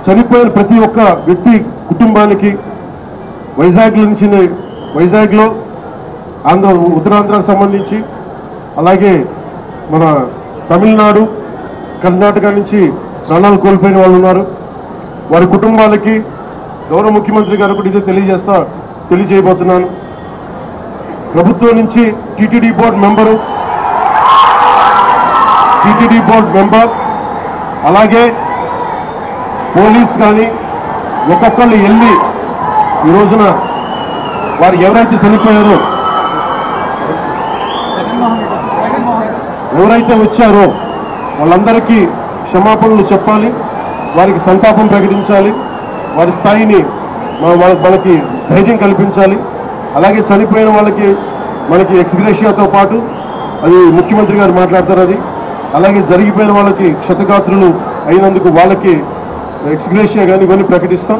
చనిపోయిన ప్రతి ఒక్క వ్యక్తి కుటుంబానికి వైజాగ్లో ఉత్తరాంధ్రకు సంబంధించి అలాగే మన తమిళనాడు కర్ణాటక నుంచి ప్రాణాలు కోల్పోయిన వాళ్ళు ఉన్నారు. వారి కుటుంబాలకి గౌరవ ముఖ్యమంత్రి గారు కూడా ఇదే తెలియజేయబోతున్నాను. ప్రభుత్వం నుంచి టీటీడీ బోర్డు మెంబర్ అలాగే పోలీస్ కానీ ఒక్కొక్కళ్ళు వెళ్ళి ఈ రోజున వారు ఎవరైతే చనిపోయారో ఎవరైతే వచ్చారో వాళ్ళందరికీ క్షమాపణలు చెప్పాలి, వారికి సంతాపం ప్రకటించాలి, వారి స్థాయిని మనకి ధైర్యం కల్పించాలి. అలాగే చనిపోయిన వాళ్ళకి మనకి ఎక్స్గ్రేషియాతో పాటు అది ముఖ్యమంత్రి గారు మాట్లాడతారు. అది అలాగే జరిగిపోయిన వాళ్ళకి క్షతగాత్రులు అయినందుకు వాళ్ళకి ఎక్స్గ్రేషియా కానీ ఇవన్నీ ప్రకటిస్తాం.